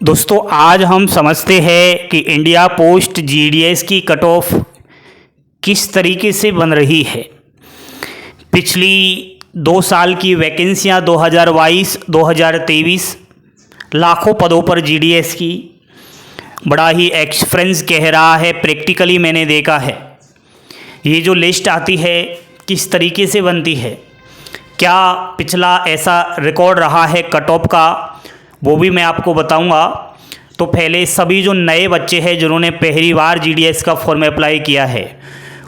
दोस्तों आज हम समझते हैं कि इंडिया पोस्ट जीडीएस की कट ऑफ किस तरीके से बन रही है। पिछली 2 साल की वैकेंसियां 2022-2023 लाखों पदों पर जीडीएस की, बड़ा ही एक्सपीरियंस कह रहा है, प्रैक्टिकली मैंने देखा है। ये जो लिस्ट आती है किस तरीके से बनती है, क्या पिछला ऐसा रिकॉर्ड रहा है कट ऑफ का, वो भी मैं आपको बताऊंगा। तो पहले सभी जो नए बच्चे हैं जिन्होंने पहली बार जीडीएस का फॉर्म अप्लाई किया है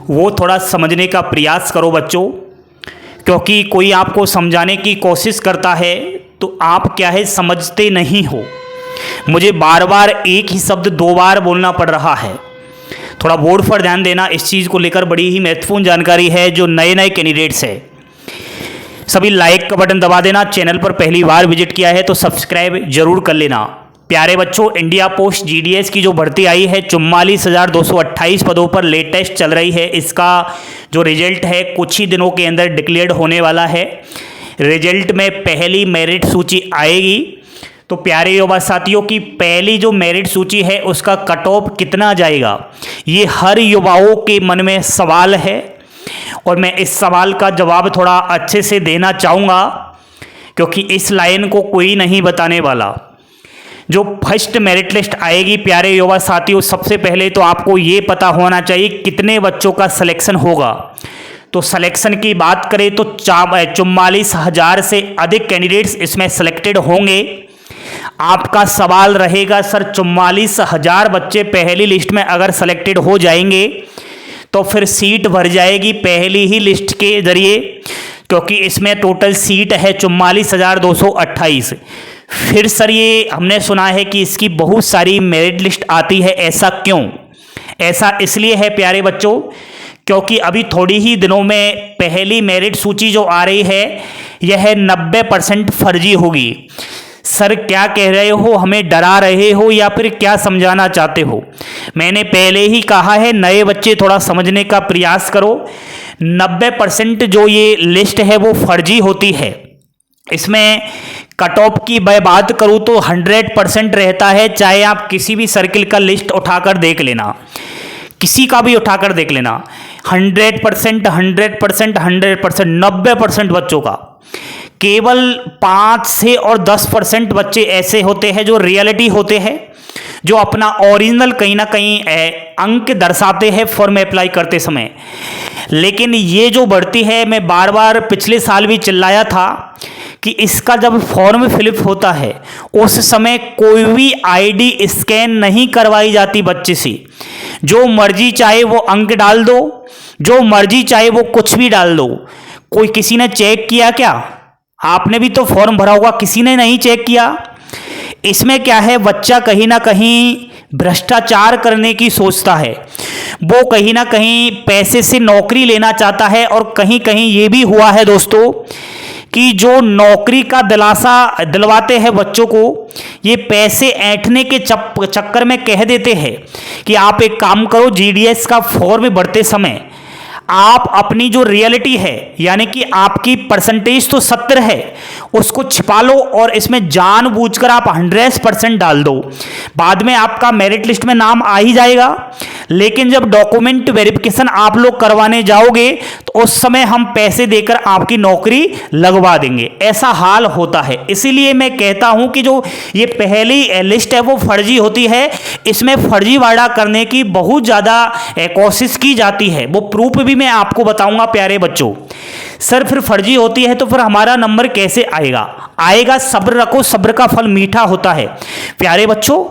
वो थोड़ा समझने का प्रयास करो बच्चों, क्योंकि कोई आपको समझाने की कोशिश करता है तो आप क्या है समझते नहीं हो। मुझे बार बार एक ही शब्द 2 बार बोलना पड़ रहा है, थोड़ा बोर्ड पर ध्यान देना। इस चीज़ को लेकर बड़ी ही महत्वपूर्ण जानकारी है। जो नए नए कैंडिडेट्स हैं सभी लाइक का बटन दबा देना, चैनल पर पहली बार विजिट किया है तो सब्सक्राइब जरूर कर लेना। प्यारे बच्चों, इंडिया पोस्ट जीडीएस की जो भर्ती आई है 44,228 पदों पर लेटेस्ट चल रही है। इसका जो रिजल्ट है कुछ ही दिनों के अंदर डिक्लेयर होने वाला है। रिजल्ट में पहली मेरिट सूची आएगी। तो प्यारे युवा साथियों की पहली जो मेरिट सूची है उसका कट ऑफ कितना जाएगा, ये हर युवाओं के मन में सवाल है और मैं इस सवाल का जवाब थोड़ा अच्छे से देना चाहूँगा, क्योंकि इस लाइन को कोई नहीं बताने वाला। जो फर्स्ट मेरिट लिस्ट आएगी प्यारे युवा साथियों, सबसे पहले तो आपको ये पता होना चाहिए कितने बच्चों का सिलेक्शन होगा। तो सिलेक्शन की बात करें तो 44,000 से अधिक कैंडिडेट्स इसमें सिलेक्टेड होंगे। आपका सवाल रहेगा सर 44,000 बच्चे पहली लिस्ट में अगर सेलेक्टेड हो जाएंगे तो फिर सीट भर जाएगी पहली ही लिस्ट के जरिए, क्योंकि इसमें टोटल सीट है 44,228। फिर सर ये हमने सुना है कि इसकी बहुत सारी मेरिट लिस्ट आती है, ऐसा क्यों? ऐसा इसलिए है प्यारे बच्चों क्योंकि अभी थोड़ी ही दिनों में पहली मेरिट सूची जो आ रही है यह 90% फर्जी होगी। सर क्या कह रहे हो, हमें डरा रहे हो या फिर क्या समझाना चाहते हो? मैंने पहले ही कहा है नए बच्चे थोड़ा समझने का प्रयास करो। 90% जो ये लिस्ट है वो फर्जी होती है। इसमें कट ऑफ की मैं बात करूँ तो 100% रहता है, चाहे आप किसी भी सर्किल का लिस्ट उठाकर देख लेना, किसी का भी उठाकर देख लेना। 100%, 100%, 100%, 90% बच्चों का। केवल 5 से और 10% बच्चे ऐसे होते हैं जो रियलिटी होते हैं, जो अपना ओरिजिनल कहीं ना कहीं अंक दर्शाते हैं फॉर्म अप्लाई करते समय। लेकिन ये जो बढ़ती है, मैं बार बार पिछले साल भी चिल्लाया था कि इसका जब फॉर्म फिलअप होता है उस समय कोई भी आईडी स्कैन नहीं करवाई जाती बच्चे से। जो मर्जी चाहे वो अंक डाल दो, जो मर्जी चाहे वो कुछ भी डाल दो। कोई किसी ने चेक किया क्या? आपने भी तो फॉर्म भरा होगा, किसी ने नहीं चेक किया। इसमें क्या है, बच्चा कहीं ना कहीं भ्रष्टाचार करने की सोचता है, वो कहीं ना कहीं पैसे से नौकरी लेना चाहता है। और कहीं कहीं ये भी हुआ है दोस्तों कि जो नौकरी का दिलासा दिलवाते हैं बच्चों को, ये पैसे ऐंठने के चक्कर में कह देते हैं कि आप एक काम करो, जीडीएस का फॉर्म भरते समय आप अपनी जो रियलिटी है यानी कि आपकी परसेंटेज तो 70 है उसको छिपा लो और इसमें जानबूझकर आप 100% डाल दो। बाद में आपका मेरिट लिस्ट में नाम आ ही जाएगा, लेकिन जब डॉक्यूमेंट वेरिफिकेशन आप लोग करवाने जाओगे तो उस समय हम पैसे देकर आपकी नौकरी लगवा देंगे। ऐसा हाल होता है। इसीलिए मैं कहता हूं कि जो ये पहली लिस्ट है वो फर्जी होती है। इसमें फर्जीवाड़ा करने की बहुत ज़्यादा कोशिश की जाती है, वो प्रूफ भी मैं आपको बताऊंगा प्यारे बच्चों। सर फिर फर्जी होती है तो फिर हमारा नंबर कैसे आएगा? आएगा, सब्र रखो, सब्र का फल मीठा होता है। प्यारे बच्चों,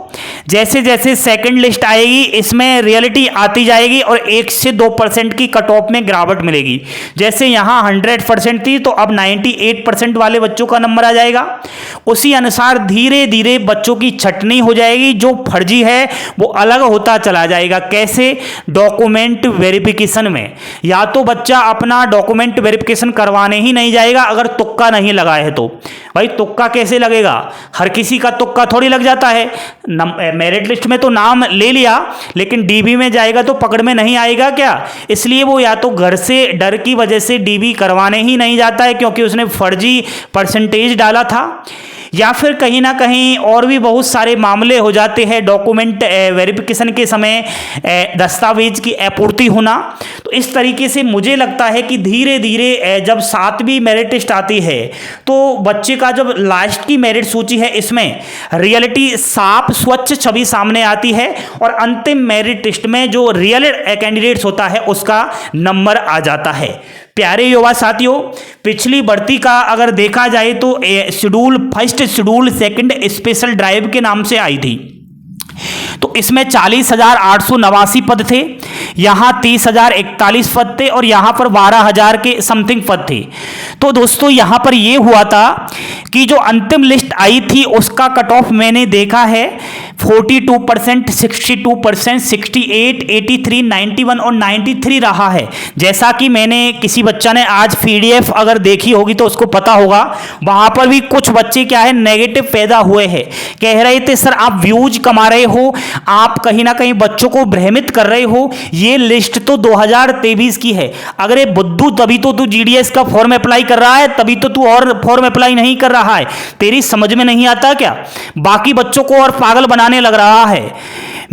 जैसे जैसे सेकंड लिस्ट आएगी इसमें रियलिटी आती जाएगी और 1 से 2% की कट ऑफ में गिरावट मिलेगी। जैसे यहाँ 100% थी तो अब 98% वाले बच्चों का नंबर आ जाएगा। उसी अनुसार धीरे धीरे बच्चों की छटनी हो जाएगी, जो फर्जी है वो अलग होता चला जाएगा। कैसे? डॉक्यूमेंट वेरिफिकेशन में। या तो बच्चा अपना डॉक्यूमेंट वेरिफिकेशन करवाने ही नहीं जाएगा अगर तुक्का नहीं लगा है तो। भाई तुक्का कैसे लगेगा? हर किसी का तुक्का थोड़ी लग जाता है। मेरिट लिस्ट में तो नाम ले लिया लेकिन डीबी में जाएगा तो पकड़ में नहीं आएगा क्या? इसलिए वो या तो घर से डर की वजह से डीबी करवाने ही नहीं जाता है क्योंकि उसने फर्जी परसेंटेज डाला था, या फिर कहीं ना कहीं और भी बहुत सारे मामले हो जाते हैं, डॉक्यूमेंट वेरिफिकेशन के समय दस्तावेज की आपूर्ति होना। तो इस तरीके से मुझे लगता है कि धीरे धीरे जब 7वीं मेरिट लिस्ट आती है तो बच्चे का जब लास्ट की मेरिट सूची है इसमें रियलिटी साफ स्वच्छ छवि सामने आती है और अंतिम मेरिट लिस्ट में जो रियल कैंडिडेट्स होता है उसका नंबर आ जाता है। प्यारे युवा साथियों, पिछली भर्ती का अगर देखा जाए तो first schedule second special drive के नाम से आई थी। तो इसमें 40,889 पद थे, यहाँ 30,041 पद थे और यहाँ पर 12,000 के समथिंग पद थे। तो दोस्तों यहाँ पर ये हुआ था कि जो अंतिम लिस्ट आई थी उसका कट ऑफ मैंने देखा है 42%, 62%, 68, 83, 91 और 93 रहा है। जैसा कि मैंने किसी बच्चा ने आज PDF अगर देखी होगी तो उसको पता होगा, वहाँ पर भी कुछ बच्चे क्या है नेगेटिव पैदा हुए हैं। कह रहे थे सर आप व्यूज कमा रहे हो, आप कहीं ना कहीं बच्चों को भ्रमित कर रहे हो, ये लिस्ट तो 2023 की है। अगर ये बुद्धू तभी तो तू GDS का फॉर्म अप्लाई कर रहा है, तभी तो तू और फॉर्म अप्लाई नहीं कर रहा है। तेरी समझ में नहीं आता क्या? बाकी बच्चों को और पागल बनाने लग रहा है।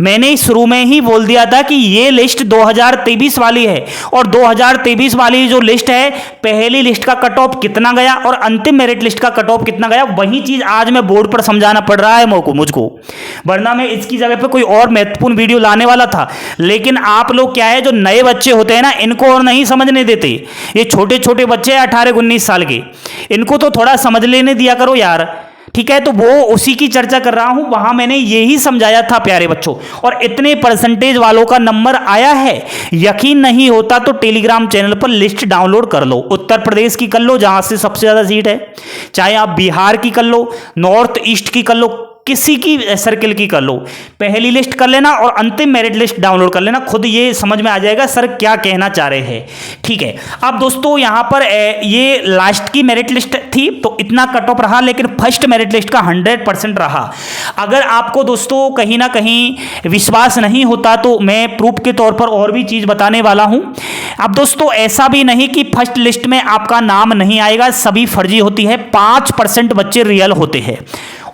मैंने शुरू में ही बोल दिया था कि ये लिस्ट 2023 वाली है और 2023 वाली जो लिस्ट है पहली लिस्ट का कट ऑफ कितना गया और अंतिम मेरिट लिस्ट का कट ऑफ कितना गया, वही चीज आज मैं बोर्ड पर समझाना पड़ रहा है मुझको, वरना मैं इसकी जगह पे कोई और महत्वपूर्ण वीडियो लाने वाला था। लेकिन आप लोग क्या है, जो नए बच्चे होते हैं ना, इनको और नहीं समझने देते। ये छोटे छोटे बच्चे 18-19 साल के, इनको तो थोड़ा समझ लेने दिया करो यार, ठीक है। तो वो उसी की चर्चा कर रहा हूं, वहां मैंने यही समझाया था प्यारे बच्चों। और इतने परसेंटेज वालों का नंबर आया है, यकीन नहीं होता तो टेलीग्राम चैनल पर लिस्ट डाउनलोड कर लो। उत्तर प्रदेश की कर लो जहां से सबसे ज्यादा सीट है, चाहे आप बिहार की कर लो, नॉर्थ ईस्ट की कर लो, किसी की सर्किल की कर लो, पहली लिस्ट कर लेना और अंतिम मेरिट लिस्ट डाउनलोड कर लेना, खुद ये समझ में आ जाएगा सर क्या कहना चाह रहे हैं। ठीक है, अब दोस्तों यहाँ पर ये लास्ट की मेरिट लिस्ट थी तो इतना कट ऑफ रहा, लेकिन फर्स्ट मेरिट लिस्ट का 100% रहा। अगर आपको दोस्तों कहीं ना कहीं विश्वास नहीं होता तो मैं प्रूफ के तौर पर और भी चीज बताने वाला हूं। अब दोस्तों ऐसा भी नहीं कि फर्स्ट लिस्ट में आपका नाम नहीं आएगा, सभी फर्जी होती है। 5% बच्चे रियल होते हैं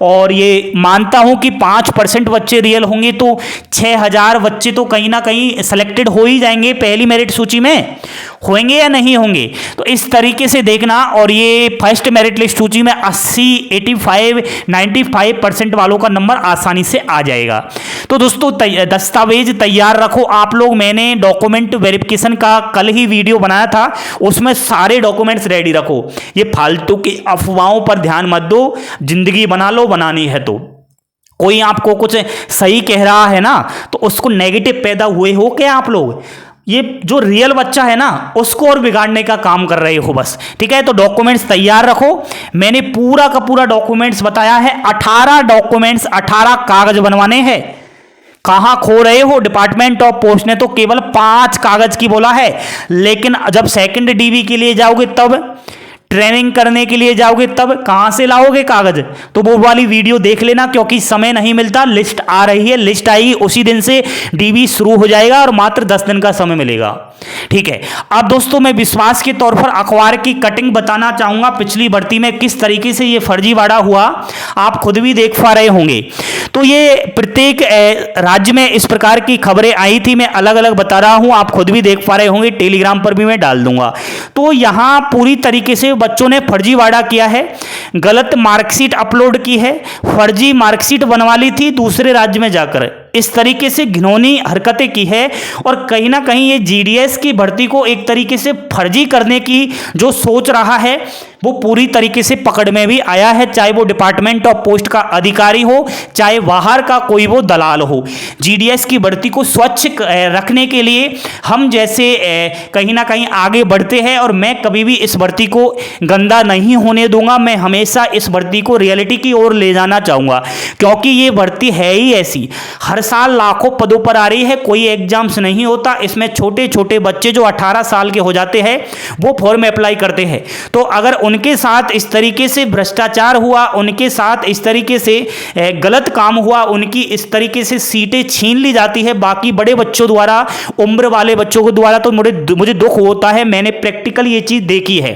और ये मानता हूं कि 5% बच्चे रियल होंगे तो 6,000 बच्चे तो कहीं ना कहीं सिलेक्टेड हो ही जाएंगे पहली मेरिट सूची में, होंगे या नहीं होंगे। तो इस तरीके से देखना, और ये फर्स्ट मेरिट लिस्ट सूची में 80, 85, 95% वालों का नंबर आसानी से आ जाएगा। तो दोस्तों दस्तावेज तैयार रखो आप लोग। मैंने डॉक्यूमेंट वेरिफिकेशन का कल ही वीडियो बनाया था, उसमें सारे डॉक्यूमेंट्स रेडी रखो। ये फालतू की अफवाहों पर ध्यान मत दो, जिंदगी बना लो बनानी है तो। कोई आपको कुछ सही कह रहा है ना तो उसको नेगेटिव पैदा हुए हो क्या आप लोग? ये जो रियल बच्चा है ना उसको और बिगाड़ने का काम कर रहे हो बस, ठीक है। तो डॉक्यूमेंट्स तैयार रखो, मैंने पूरा का पूरा डॉक्यूमेंट्स बताया है। 18 डॉक्यूमेंट्स, 18 कागज बनवाने हैं। कहां खो रहे हो? डिपार्टमेंट ऑफ पोस्ट ने तो केवल 5 कागज की बोला है, लेकिन जब सेकंड DV के लिए जाओगे, तब ट्रेनिंग करने के लिए जाओगे, तब कहां से लाओगे कागज? तो वो वाली वीडियो देख लेना, क्योंकि समय नहीं मिलता। लिस्ट आ रही है, लिस्ट आई उसी दिन से DV शुरू हो जाएगा और मात्र 10 दिन का समय मिलेगा, ठीक है। अब दोस्तों मैं विश्वास के तौर पर अखबार की कटिंग बताना चाहूंगा पिछली भर्ती में किस तरीके से ये फर्जीवाड़ा हुआ, आप खुद भी देख पा रहे होंगे। तो ये प्रत्येक राज्य में इस प्रकार की खबरें आई थी, मैं अलग अलग बता रहा हूं, आप खुद भी देख पा रहे होंगे, टेलीग्राम पर भी मैं डाल दूंगा। तो यहां पूरी तरीके से बच्चों ने फर्जीवाड़ा किया है, गलत मार्कशीट अपलोड की है, फर्जी मार्कशीट बनवा ली थी दूसरे राज्य में जाकर, इस तरीके से घिनौनी हरकतें की है। और कहीं ना कहीं ये GDS की भर्ती को एक तरीके से फर्जी करने की जो सोच रहा है वो पूरी तरीके से पकड़ में भी आया है, चाहे वो डिपार्टमेंट ऑफ पोस्ट का अधिकारी हो, चाहे बाहर का कोई वो दलाल हो। GDS की भर्ती को स्वच्छ रखने के लिए हम जैसे कहीं ना कहीं आगे बढ़ते हैं, और मैं कभी भी इस भर्ती को गंदा नहीं होने दूंगा। मैं हमेशा इस भर्ती को रियलिटी की ओर ले जाना चाहूंगा, क्योंकि ये भर्ती है ही ऐसी, हर साल लाखों पदों पर आ रही है, कोई एग्जाम्स नहीं होता। इसमें छोटे छोटे बच्चे जो 18 साल के हो जाते हैं वो फॉर्म अप्लाई करते हैं। तो अगर उनके साथ इस तरीके से भ्रष्टाचार हुआ, उनके साथ इस तरीके से गलत काम हुआ, उनकी इस तरीके से सीटें छीन ली जाती है बाकी बड़े बच्चों द्वारा, उम्र वाले बच्चों के द्वारा, तो मुझे दुख होता है। मैंने प्रैक्टिकल ये चीज़ देखी है।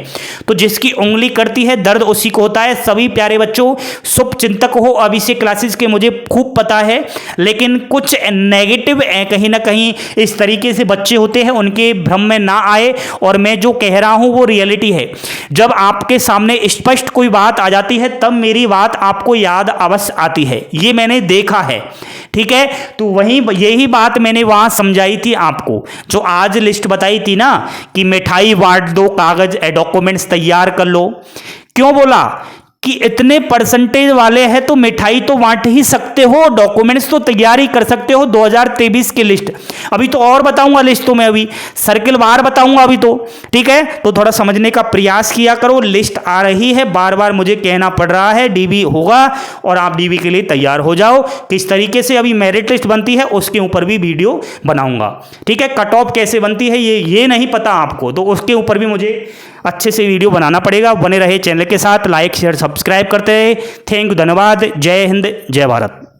तो जिसकी उंगली करती है दर्द उसी को होता है। सभी प्यारे बच्चों, शुभ चिंतक हो अभिषेक क्लासेस के, मुझे खूब पता है, लेकिन कुछ नेगेटिव कहीं ना कहीं इस तरीके से बच्चे होते हैं, उनके भ्रम में ना आए। और मैं जो कह रहा हूं वो रियलिटी है। जब आपके सामने स्पष्ट कोई बात आ जाती है तब मेरी बात आपको याद अवश्य आती है, ये मैंने देखा है। ठीक है, तो वहीं यही बात मैंने वहां समझाई थी आपको, जो आज लिस्ट बताई थी ना कि मिठाई बांट दो, कागज डॉक्यूमेंट्स तैयार कर लो। क्यों बोला कि इतने परसेंटेज वाले हैं तो मिठाई तो बांट ही सकते हो, डॉक्यूमेंट्स तो तैयार ही कर सकते हो। 2023 की लिस्ट अभी तो और बताऊंगा, लिस्ट तो मैं अभी सर्किल बार बताऊंगा अभी तो। ठीक है, तो थोड़ा समझने का प्रयास किया करो। लिस्ट आ रही है, बार बार मुझे कहना पड़ रहा है, डीबी होगा और आप डीबी के लिए तैयार हो जाओ। किस तरीके से अभी मेरिट लिस्ट बनती है उसके ऊपर भी वीडियो बनाऊंगा। ठीक है, कट ऑफ कैसे बनती है ये नहीं पता आपको, तो उसके ऊपर भी मुझे अच्छे से वीडियो बनाना पड़ेगा। बने रहे चैनल के साथ, लाइक शेयर सब्सक्राइब करते रहे। थैंक यू, धन्यवाद। जय हिंद, जय भारत।